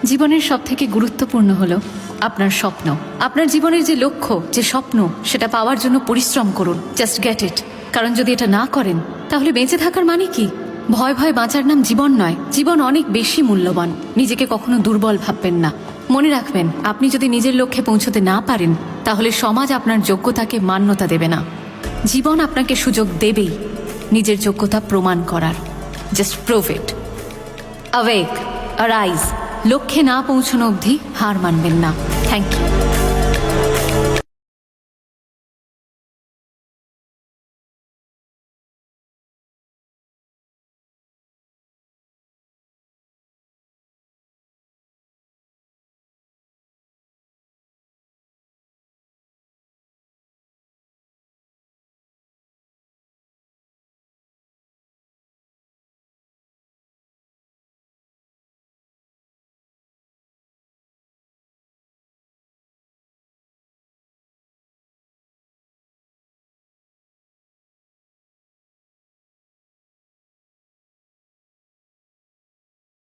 জীবনের সবথেকে গুরুত্বপূর্ণ হলো আপনার স্বপ্ন। আপনার জীবনের যে লক্ষ্য, যে স্বপ্ন, সেটা পাওয়ার জন্য পরিশ্রম করুন। Just get it. কারণ যদি এটা না করেন তাহলে বেঁচে থাকার মানে কি? ভয় ভয় বাঁচার নাম জীবন নয়। জীবন অনেক বেশি মূল্যবান। নিজেকে কখনো দুর্বল ভাববেন না। মনে রাখবেন, আপনি যদি নিজের লক্ষ্যে পৌঁছতে না পারেন তাহলে সমাজ আপনার যোগ্যতাকে মান্যতা দেবে না। জীবন আপনাকে সুযোগ দেবেই নিজের যোগ্যতা প্রমাণ করার। Just prove it. Awake, arise. লক্ষ্যে না পৌঁছানো অবধি হার মানবেন না। Thank you.